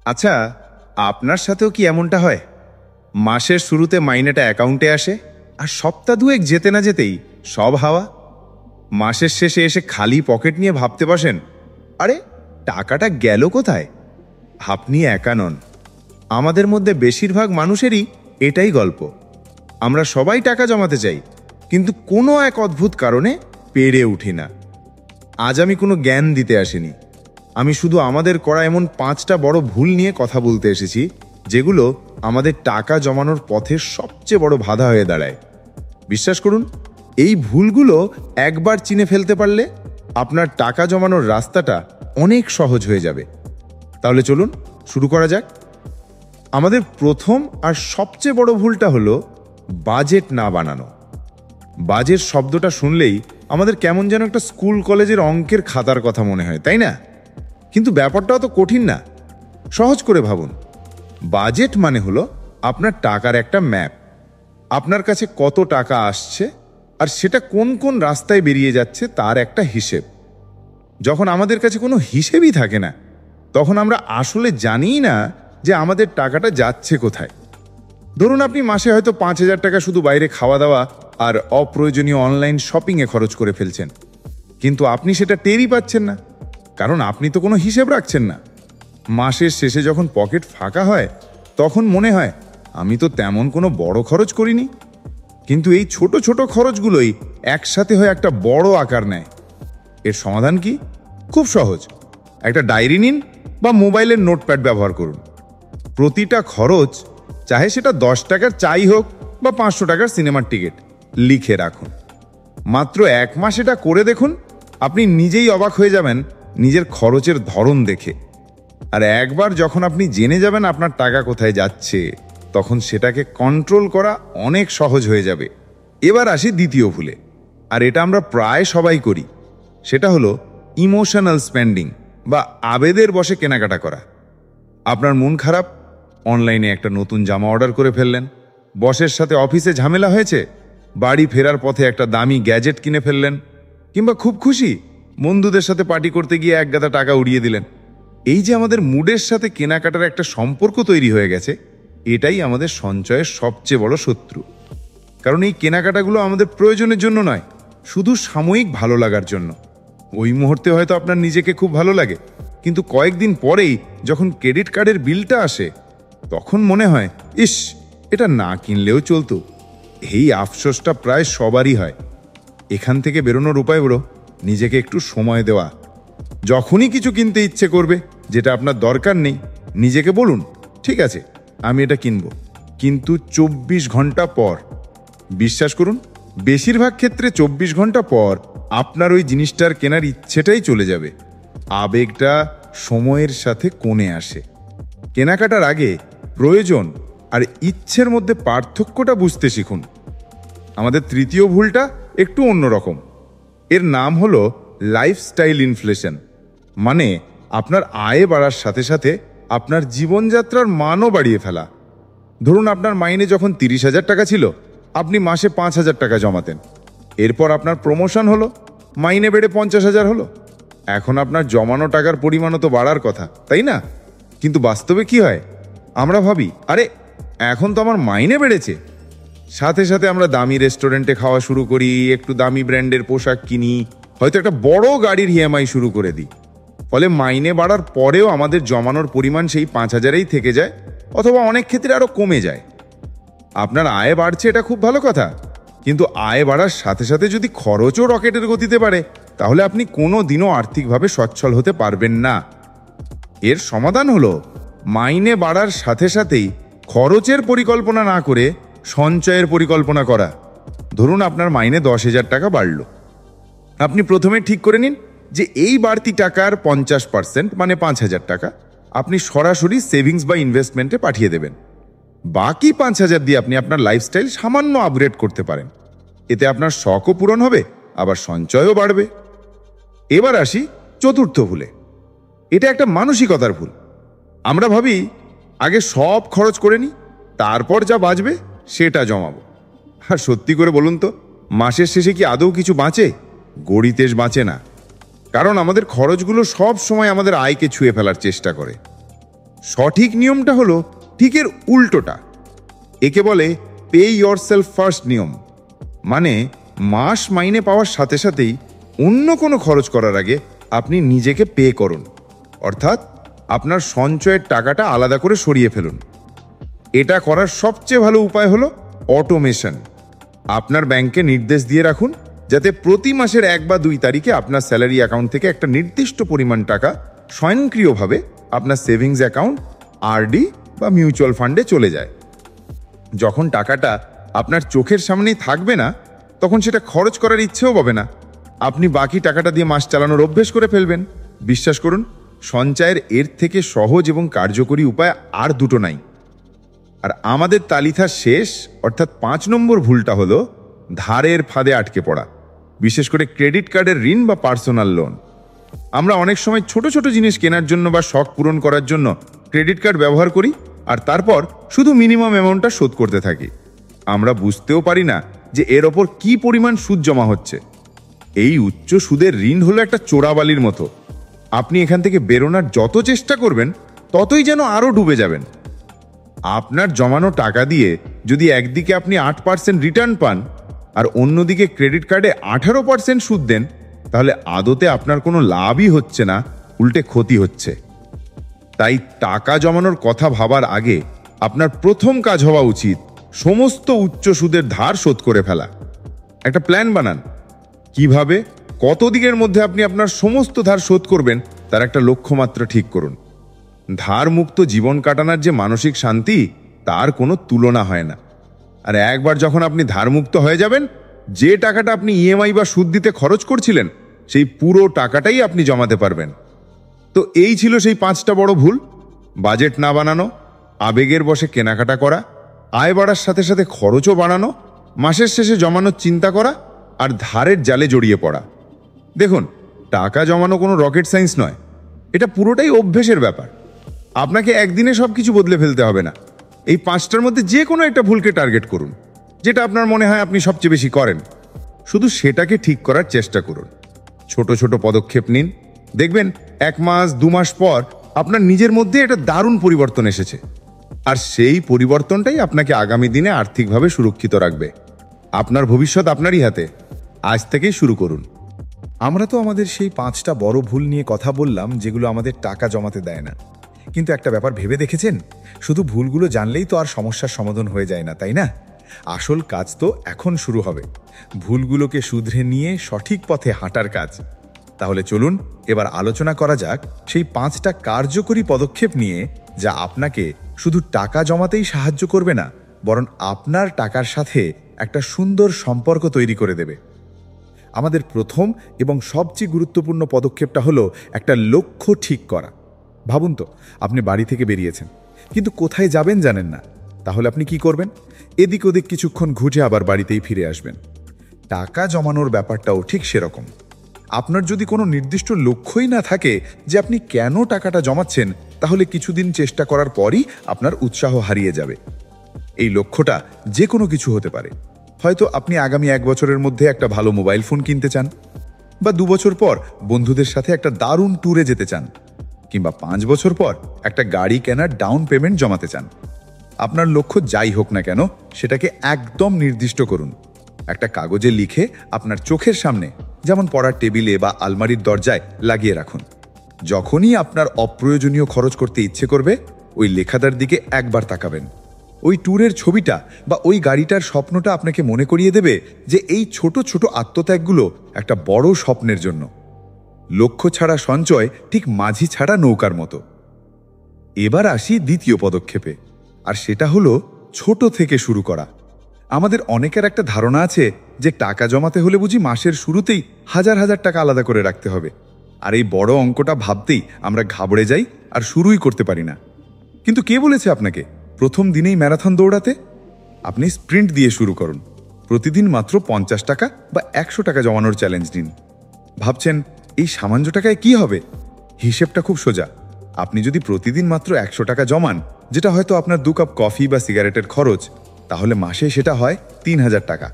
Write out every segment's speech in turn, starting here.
আচ্ছা, আপনার সাথেও কি এমনটা হয়? মাসের শুরুতে মাইনেটা অ্যাকাউন্টে আসে, আর সপ্তাহ দুয়েক যেতে না যেতেই সব হাওয়া। মাসের শেষে এসে খালি পকেট নিয়ে ভাবতে বসেন, আরে টাকাটা গেল কোথায়? আপনি একা নন, আমাদের মধ্যে বেশিরভাগ মানুষেরই এটাই গল্প। আমরা সবাই টাকা জমাতে চাই, কিন্তু কোনো এক অদ্ভুত কারণে পেরে উঠি না। আজ আমি কোনো জ্ঞান দিতে আসিনি, আমি শুধু আমাদের করা এমন 5টা বড় ভুল নিয়ে কথা বলতে এসেছি, যেগুলো আমাদের টাকা জমানোর পথে সবচেয়ে বড় বাধা হয়ে দাঁড়ায়। বিশ্বাস করুন, এই ভুলগুলো একবার চিনে ফেলতে পারলে আপনার টাকা জমানোর রাস্তাটা অনেক সহজ হয়ে যাবে। তাহলে চলুন শুরু করা যাক। আমাদের প্রথম আর সবচেয়ে বড় ভুলটা হলো বাজেট না বানানো। বাজেট শব্দটা শুনলেই আমাদের কেমন যেন একটা স্কুল কলেজের অঙ্কের খাতার কথা মনে হয়, তাই না? কিন্তু ব্যাপারটা অত কঠিন না। সহজ করে ভাবুন, বাজেট মানে হলো আপনার টাকার একটা ম্যাপ। আপনার কাছে কত টাকা আসছে আর সেটা কোন কোন রাস্তায় বেরিয়ে যাচ্ছে তার একটা হিসেব। যখন আমাদের কাছে কোনো হিসেবই থাকে না, তখন আমরা আসলে জানিই না যে আমাদের টাকাটা যাচ্ছে কোথায়। ধরুন আপনি মাসে হয়তো 5,000 টাকা শুধু বাইরে খাওয়া দাওয়া আর অপ্রয়োজনীয় অনলাইন শপিংয়ে খরচ করে ফেলছেন, কিন্তু আপনি সেটা টেরই পাচ্ছেন না, কারণ আপনি তো কোনো হিসেব রাখছেন না। মাসের শেষে যখন পকেট ফাঁকা হয়, তখন মনে হয় আমি তো তেমন কোনো বড় খরচ করিনি। কিন্তু এই ছোট ছোট খরচগুলোই একসাথে হয়ে একটা বড় আকার নেয়। এর সমাধান কি? খুব সহজ, একটা ডায়েরি নিন বা মোবাইলের নোটপ্যাড ব্যবহার করুন। প্রতিটা খরচ, চাহে সেটা 10 টাকার চাই হোক বা 500 টাকার সিনেমার টিকিট, লিখে রাখুন। মাত্র 1 মাস এটা করে দেখুন, আপনি নিজেই অবাক হয়ে যাবেন নিজের খরচের ধরন দেখে। আর একবার যখন আপনি জেনে যাবেন আপনার টাকা কোথায় যাচ্ছে, তখন সেটাকে কন্ট্রোল করা অনেক সহজ হয়ে যাবে। এবার আসি দ্বিতীয় ভুলে, আর এটা আমরা প্রায় সবাই করি। সেটা হলো ইমোশনাল স্পেন্ডিং বা আবেগের বশে কেনাকাটা করা। আপনার মন খারাপ, অনলাইনে একটা নতুন জামা অর্ডার করে ফেললেন। বসের সাথে অফিসে ঝামেলা হয়েছে, বাড়ি ফেরার পথে একটা দামি গ্যাজেট কিনে ফেললেন। কিংবা খুব খুশি, বন্ধুদের সাথে পার্টি করতে গিয়ে এক গাদা টাকা উড়িয়ে দিলেন। এই যে আমাদের মুডের সাথে কেনাকাটার একটা সম্পর্ক তৈরি হয়ে গেছে, এটাই আমাদের সঞ্চয়ের সবচেয়ে বড় শত্রু। কারণ এই কেনাকাটাগুলো আমাদের প্রয়োজনের জন্য নয়, শুধু সাময়িক ভালো লাগার জন্য। ওই মুহূর্তে হয়তো আপনার নিজেকে খুব ভালো লাগে, কিন্তু কয়েকদিন পরেই যখন ক্রেডিট কার্ডের বিলটা আসে, তখন মনে হয়, ইস, এটা না কিনলেও চলতো। এই আফসোসটা প্রায় সবারই হয়। এখান থেকে বেরোনোর উপায় হলো নিজেকে একটু সময় দেওয়া। যখনই কিছু কিনতে ইচ্ছে করবে যেটা আপনার দরকার নেই, নিজেকে বলুন, ঠিক আছে আমি এটা কিনব, কিন্তু 24 ঘন্টা পর। বিশ্বাস করুন, বেশিরভাগ ক্ষেত্রে 24 ঘন্টা পর আপনার ওই জিনিসটার কেনার ইচ্ছেটাই চলে যাবে। আবেগটা সময়ের সাথে কমে আসে। কেনাকাটার আগে প্রয়োজন আর ইচ্ছের মধ্যে পার্থক্যটা বুঝতে শিখুন। আমাদের তৃতীয় ভুলটা একটু অন্যরকম। এর নাম হলো লাইফস্টাইল ইনফ্লেশন। মানে আপনার আয় বাড়ার সাথে সাথে আপনার জীবনযাত্রার মানও বাড়িয়ে ফেলা। ধরুন আপনার মাইনে যখন 30,000 টাকা ছিল, আপনি মাসে 5,000 টাকা জমাতেন। এরপর আপনার প্রমোশন হলো, মাইনে বেড়ে 50,000 হলো। এখন আপনার জমানো টাকার পরিমাণও তো বাড়ার কথা, তাই না? কিন্তু বাস্তবে কি হয়? আমরা ভাবি, আরে এখন তো আমার মাইনে বেড়েছে। সাথে সাথে আমরা দামি রেস্টুরেন্টে খাওয়া শুরু করি, একটু দামি ব্র্যান্ডের পোশাক কিনি, হয়তো একটা বড় গাড়ির ইএমআই শুরু করে দিই। ফলে মাইনে বাড়ার পরেও আমাদের জমানোর পরিমাণ সেই 5,000-এই থেকে যায়, অথবা অনেক ক্ষেত্রে আরও কমে যায়। আপনার আয় বাড়ছে, এটা খুব ভালো কথা, কিন্তু আয় বাড়ার সাথে সাথে যদি খরচও রকেটের গতিতে বাড়ে, তাহলে আপনি কোনো দিনও আর্থিকভাবে সচ্ছল হতে পারবেন না। এর সমাধান হলো মাইনে বাড়ার সাথে সাথেই খরচের পরিকল্পনা না করে সঞ্চয়ের পরিকল্পনা করা। ধরুন আপনার মাইনে 10,000 টাকা বাড়ল। আপনি প্রথমে ঠিক করে নিন যে এই বাড়তি টাকার 50% মানে 5,000 টাকা আপনি সরাসরি সেভিংস বা ইনভেস্টমেন্টে পাঠিয়ে দেবেন। বাকি 5,000 দিয়ে আপনি আপনার লাইফস্টাইল সামান্য আপগ্রেড করতে পারেন। এতে আপনার শখও পূরণ হবে, আবার সঞ্চয়ও বাড়বে। এবার আসি চতুর্থ ভুলে। এটা একটা মানসিকতার ভুল। আমরা ভাবি আগে সব খরচ করে নিই, তারপর যা বাঁচবে সেটা জমাবো। আর সত্যি করে বলুন তো, মাসের শেষে কি আদৌ কিছু বাঁচে? গড়িতেশ বাঁচে না। কারণ আমাদের খরচগুলো সব সময় আমাদের আয়কে ছুঁয়ে ফেলার চেষ্টা করে। সঠিক নিয়মটা হলো ঠিক এর উল্টোটা। একে বলে পে ইয়োরসেলফ ফার্স্ট নিয়ম। মানে মাস মাইনে পাওয়ার সাথে সাথেই অন্য কোনো খরচ করার আগে আপনি নিজেকে পে করুন, অর্থাৎ আপনার সঞ্চয়ের টাকাটা আলাদা করে সরিয়ে ফেলুন। এটা করার সবচেয়ে ভালো উপায় হলো অটোমেশন। আপনার ব্যাংকে নির্দেশ দিয়ে রাখুন যাতে প্রতি মাসের 1 বা 2 তারিখে আপনার স্যালারি অ্যাকাউন্ট থেকে একটা নির্দিষ্ট পরিমাণ টাকা স্বয়ংক্রিয়ভাবে আপনার সেভিংস অ্যাকাউন্ট, আরডি বা মিউচুয়াল ফান্ডে চলে যায়। যখন টাকাটা আপনার চোখের সামনেই থাকবে না, তখন সেটা খরচ করার ইচ্ছেও পাবে না। আপনি বাকি টাকাটা দিয়ে মাস চালানোর অভ্যেস করে ফেলবেন। বিশ্বাস করুন, সঞ্চয়ের এর থেকে সহজ এবং কার্যকরী উপায় আর দুটো নাই। আর আমাদের তালিকা শেষ অর্থাৎ 5 নম্বর ভুলটা হলো ধারের ফাঁদে আটকে পড়া, বিশেষ করে ক্রেডিট কার্ডের ঋণ বা পার্সোনাল লোন। আমরা অনেক সময় ছোট ছোট জিনিস কেনার জন্য বা শখ পূরণ করার জন্য ক্রেডিট কার্ড ব্যবহার করি, আর তারপর শুধু মিনিমাম অ্যামাউন্টটা শোধ করতে থাকি। আমরা বুঝতেও পারি না যে এর ওপর কি পরিমাণ সুদ জমা হচ্ছে। এই উচ্চ সুদের ঋণ হলো একটা চোরাবালির মতো। আপনি এখান থেকে বেরোনোর যত চেষ্টা করবেন, ততই যেন আরও ডুবে যাবেন। আপনার জমানো টাকা দিয়ে যদি একদিকে আপনি 8% রিটার্ন পান আর অন্যদিকে ক্রেডিট কার্ডে 18% সুদ দেন, তাহলে আদতে আপনার কোনো লাভই হচ্ছে না, উল্টে ক্ষতি হচ্ছে। তাই টাকা জমানোর কথা ভাবার আগে আপনার প্রথম কাজ হওয়া উচিত সমস্ত উচ্চ সুদের ধার শোধ করে ফেলা। একটা প্ল্যান বানান, কিভাবে কত দিনের মধ্যে আপনি আপনার সমস্ত ধার শোধ করবেন তার একটা লক্ষ্যমাত্রা ঠিক করুন। ধার মুক্ত জীবন কাটানোর যে মানসিক শান্তি, তার কোনো তুলনা হয় না। আর একবার যখন আপনি ধারমুক্ত হয়ে যাবেন, যে টাকাটা আপনি ইএমআই বা সুদ দিতে খরচ করছিলেন, সেই পুরো টাকাটাই আপনি জমাতে পারবেন। তো এই ছিল সেই 5টা বড় ভুল: বাজেট না বানানো, আবেগের বশে কেনাকাটা করা, আয় বাড়ার সাথে সাথে খরচও বাড়ানো, মাসের শেষে জমানোর চিন্তা করা, আর ধারের জালে জড়িয়ে পড়া। দেখুন, টাকা জমানো কোনো রকেট সায়েন্স নয়, এটা পুরোটাই অভ্যেসের ব্যাপার। আপনাকে একদিনে সব কিছু বদলে ফেলতে হবে না। এই 5টার মধ্যে যে কোনো একটা ভুলকে টার্গেট করুন, যেটা আপনার মনে হয় আপনি সবচেয়ে বেশি করেন। শুধু সেটাকে ঠিক করার চেষ্টা করুন। ছোট ছোট পদক্ষেপ নিন, দেখবেন 1 মাস 2 মাস পর আপনার নিজের মধ্যে একটা দারুণ পরিবর্তন এসেছে। আর সেই পরিবর্তনটাই আপনাকে আগামী দিনে আর্থিকভাবে সুরক্ষিত রাখবে। আপনার ভবিষ্যৎ আপনারই হাতে। আজ থেকেই শুরু করুন। আমরা তো আমাদের সেই 5টা বড় ভুল নিয়ে কথা বললাম, যেগুলো আমাদের টাকা জমাতে দেয় না। কিন্তু একটা ব্যাপার ভেবে দেখেছেন, শুধু ভুলগুলো জানলেই তো আর সমস্যার সমাধান হয়ে যায় না, তাই না? আসল কাজ তো এখন শুরু হবে, ভুলগুলোকে শুধরে নিয়ে সঠিক পথে হাঁটার কাজ। তাহলে চলুন এবার আলোচনা করা যাক সেই 5টা কার্যকরী পদক্ষেপ নিয়ে, যা আপনাকে শুধু টাকা জমাতেই সাহায্য করবে না, বরং আপনার টাকার সাথে একটা সুন্দর সম্পর্ক তৈরি করে দেবে। আমাদের প্রথম এবং সবচেয়ে গুরুত্বপূর্ণ পদক্ষেপটা হলো একটা লক্ষ্য ঠিক করা। ভাবুন তো, আপনি বাড়ি থেকে বেরিয়েছেন, কিন্তু কোথায় যাবেন জানেন না। তাহলে আপনি কি করবেন? এদিক ওদিক কিছুক্ষণ ঘুরে আবার বাড়িতেই ফিরে আসবেন। টাকা জমানোর ব্যাপারটাও ঠিক সেরকম। আপনার যদি কোনো নির্দিষ্ট লক্ষ্যই না থাকে যে আপনি কেন টাকাটা জমাচ্ছেন, তাহলে কিছুদিন চেষ্টা করার পরই আপনার উৎসাহ হারিয়ে যাবে। এই লক্ষ্যটা যে কোনো কিছু হতে পারে। হয়তো আপনি আগামী 1 বছরের মধ্যে একটা ভালো মোবাইল ফোন কিনতে চান, বা 2 বছর পর বন্ধুদের সাথে একটা দারুণ ট্যুরে যেতে চান, কিংবা 5 বছর পর একটা গাড়ি কেনার ডাউন পেমেন্ট জমাতে চান। আপনার লক্ষ্য যাই হোক না কেন, সেটাকে একদম নির্দিষ্ট করুন। একটা কাগজে লিখে আপনার চোখের সামনে, যেমন পড়ার টেবিলে বা আলমারির দরজায় লাগিয়ে রাখুন। যখনই আপনার অপ্রয়োজনীয় খরচ করতে ইচ্ছে করবে, ওই লেখাটার দিকে একবার তাকাবেন। ওই ট্যুরের ছবিটা বা ওই গাড়িটার স্বপ্নটা আপনাকে মনে করিয়ে দেবে যে এই ছোট ছোট আত্মত্যাগগুলো একটা বড় স্বপ্নের জন্য। লক্ষ্য ছাড়া সঞ্চয় ঠিক মাঝি ছাড়া নৌকার মতো। এবার আসি দ্বিতীয় পদক্ষেপে, আর সেটা হলো ছোট থেকে শুরু করা। আমাদের অনেকের একটা ধারণা আছে যে টাকা জমাতে হলে বুঝি মাসের শুরুতেই হাজার হাজার টাকা আলাদা করে রাখতে হবে। আর এই বড় অঙ্কটা ভাবতেই আমরা ঘাবড়ে যাই আর শুরুই করতে পারি না। কিন্তু কে বলেছে আপনাকে প্রথম দিনেই ম্যারাথন দৌড়াতে? আপনি স্প্রিন্ট দিয়ে শুরু করুন। প্রতিদিন মাত্র 50 টাকা বা 100 টাকা জমানোর চ্যালেঞ্জ নিন। ভাবছেন এই সামান্য টাকায় কি হবে? হিসেবটা খুব সোজা। আপনি যদি প্রতিদিন মাত্র 100 টাকা জমান, যেটা হয়তো আপনার 2 কাপ কফি বা সিগারেটের খরচ, তাহলে মাসে সেটা হয় 3000 টাকা,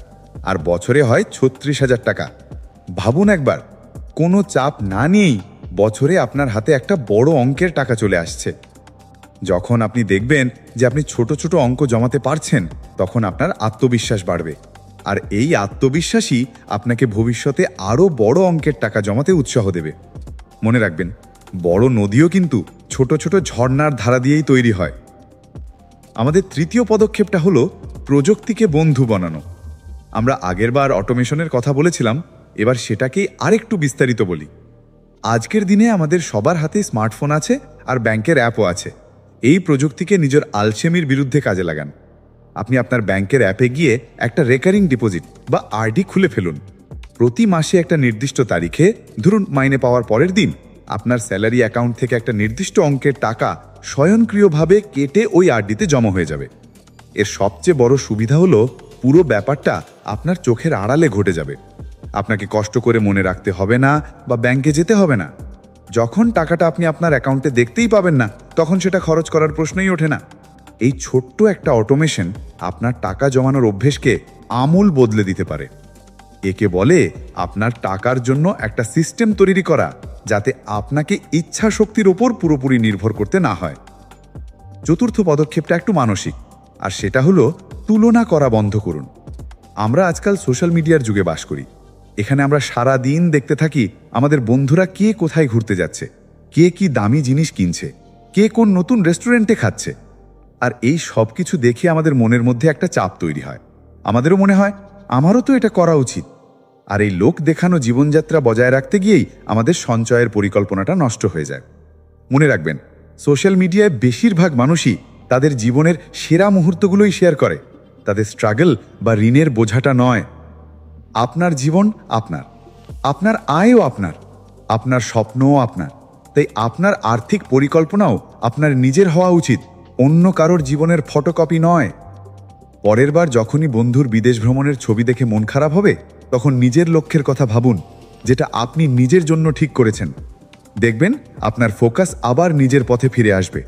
আর বছরে হয় 36,000 টাকা। ভাবুন একবার, কোনো চাপ না নিয়েই বছরে আপনার হাতে একটা বড় অঙ্কের টাকা চলে আসছে। যখন আপনি দেখবেন যে আপনি ছোট ছোট অঙ্ক জমাতে পারছেন, তখন আপনার আত্মবিশ্বাস বাড়বে। আর এই আত্মবিশ্বাসই আপনাকে ভবিষ্যতে আরও বড় অঙ্কের টাকা জমাতে উৎসাহ দেবে। মনে রাখবেন, বড় নদীও কিন্তু ছোট ছোট ঝর্ণার ধারা দিয়েই তৈরি হয়। আমাদের তৃতীয় পদক্ষেপটা হলো প্রযুক্তিকে বন্ধু বানানো। আমরা আগেরবার অটোমেশনের কথা বলেছিলাম, এবার সেটাকেই আরেকটু বিস্তারিত বলি। আজকের দিনে আমাদের সবার হাতে স্মার্টফোন আছে আর ব্যাংকের অ্যাপও আছে। এই প্রযুক্তিকে নিজের আলসেমির বিরুদ্ধে কাজে লাগান। আপনি আপনার ব্যাংকের অ্যাপে গিয়ে একটা রেকারিং ডিপোজিট বা আরডি খুলে ফেলুন। প্রতি মাসে একটা নির্দিষ্ট তারিখে, ধরুন মাইনে পাওয়ার পরের দিন, আপনার স্যালারি অ্যাকাউন্ট থেকে একটা নির্দিষ্ট অঙ্কের টাকা স্বয়ংক্রিয়ভাবে কেটে ওই আরডিতে জমা হয়ে যাবে। এর সবচেয়ে বড় সুবিধা হলো পুরো ব্যাপারটা আপনার চোখের আড়ালে ঘটে যাবে। আপনাকে কষ্ট করে মনে রাখতে হবে না বা ব্যাংকে যেতে হবে না। যখন টাকাটা আপনি আপনার অ্যাকাউন্টে দেখতেই পাবেন না, তখন সেটা খরচ করার প্রশ্নই ওঠে না। এই ছোট্ট একটা অটোমেশন আপনার টাকা জমানোর অভ্যেসকে আমূল বদলে দিতে পারে। একে বলে আপনার টাকার জন্য একটা সিস্টেম তৈরি করা, যাতে আপনাকে ইচ্ছা শক্তির ওপর পুরোপুরি নির্ভর করতে না হয়। চতুর্থ পদক্ষেপটা একটু মানসিক, আর সেটা হলো তুলনা করা বন্ধ করুন। আমরা আজকাল সোশ্যাল মিডিয়ার যুগে বাস করি। এখানে আমরা সারা দিন দেখতে থাকি আমাদের বন্ধুরা কে কোথায় ঘুরতে যাচ্ছে, কে কি দামি জিনিস কিনছে, কে কোন নতুন রেস্টুরেন্টে খাচ্ছে। আর এই সব কিছু দেখে আমাদের মনের মধ্যে একটা চাপ তৈরি হয়। আমাদেরও মনে হয় আমারও তো এটা করা উচিত। আর এই লোক দেখানো জীবনযাত্রা বজায় রাখতে গিয়েই আমাদের সঞ্চয়ের পরিকল্পনাটা নষ্ট হয়ে যায়। মনে রাখবেন, সোশ্যাল মিডিয়ায় বেশিরভাগ মানুষই তাদের জীবনের সেরা মুহূর্তগুলোই শেয়ার করে, তাদের স্ট্রাগল বা ঋণের বোঝাটা নয়। আপনার জীবন আপনার, আপনার আয়ও আপনার, আপনার স্বপ্নও আপনার। তাই আপনার আর্থিক পরিকল্পনাও আপনার নিজের হওয়া উচিত, অন্য কারোর জীবনের ফটোকপি নয়। পরের বার যখনই বন্ধুর বিদেশ ভ্রমণের ছবি দেখে মন খারাপ হবে, তখন নিজের লক্ষ্যের কথা ভাবুন, যেটা আপনি নিজের জন্য ঠিক করেছেন। দেখবেন আপনার ফোকাস আবার নিজের পথে ফিরে আসবে।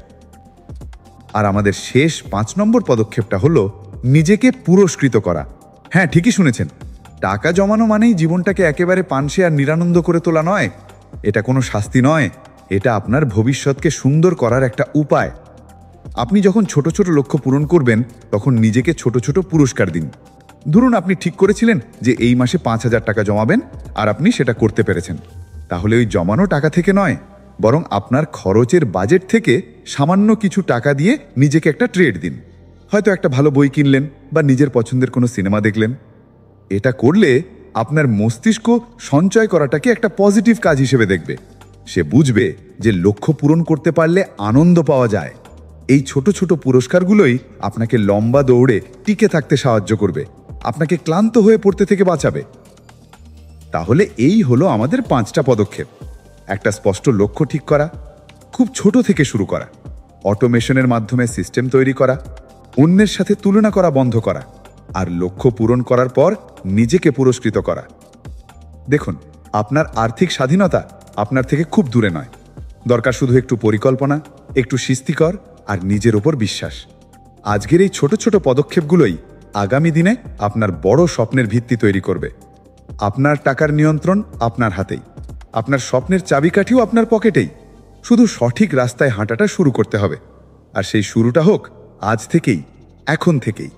আর আমাদের শেষ 5 নম্বর পদক্ষেপটা হলো নিজেকে পুরস্কৃত করা। হ্যাঁ, ঠিকই শুনেছেন, টাকা জমানো মানেই জীবনটাকে একেবারে পানসে আর নিরানন্দ করে তোলা নয়। এটা কোনো শাস্তি নয়, এটা আপনার ভবিষ্যৎকে সুন্দর করার একটা উপায়। আপনি যখন ছোট ছোট লক্ষ্য পূরণ করবেন, তখন নিজেকে ছোট ছোট পুরস্কার দিন। ধরুন আপনি ঠিক করেছিলেন যে এই মাসে 5,000 টাকা জমাবেন, আর আপনি সেটা করতে পেরেছেন। তাহলে ওই জমানো টাকা থেকে নয়, বরং আপনার খরচের বাজেট থেকে সামান্য কিছু টাকা দিয়ে নিজেকে একটা ট্রিট দিন। হয়তো একটা ভালো বই কিনলেন বা নিজের পছন্দের কোনো সিনেমা দেখলেন। এটা করলে আপনার মস্তিষ্ক সঞ্চয় করাটাকে একটা পজিটিভ কাজ হিসেবে দেখবে। সে বুঝবে যে লক্ষ্য পূরণ করতে পারলে আনন্দ পাওয়া যায়। এই ছোট ছোট পুরস্কারগুলোই আপনাকে লম্বা দৌড়ে টিকে থাকতে সাহায্য করবে, আপনাকে ক্লান্ত হয়ে পড়তে থেকে বাঁচাবে। তাহলে এই হলো আমাদের 5টা পদক্ষেপ। একটা স্পষ্ট লক্ষ্য ঠিক করা, খুব ছোট থেকে শুরু করা, অটোমেশনের মাধ্যমে সিস্টেম তৈরি করা, অন্যের সাথে তুলনা করা বন্ধ করা, আর লক্ষ্য পূরণ করার পর নিজেকে পুরস্কৃত করা। দেখুন, আপনার আর্থিক স্বাধীনতা আপনার থেকে খুব দূরে নয়। দরকার শুধু একটু পরিকল্পনা, একটু শিস্তিকর আর নিজের ওপর বিশ্বাস। আজকের এই ছোট ছোট পদক্ষেপগুলোই আগামী দিনে আপনার বড় স্বপ্নের ভিত্তি তৈরি করবে। আপনার টাকার নিয়ন্ত্রণ আপনার হাতেই, আপনার স্বপ্নের চাবিকাঠিও আপনার পকেটেই। শুধু সঠিক রাস্তায় হাঁটাটা শুরু করতে হবে, আর সেই শুরুটা হোক আজ থেকেই, এখন থেকেই।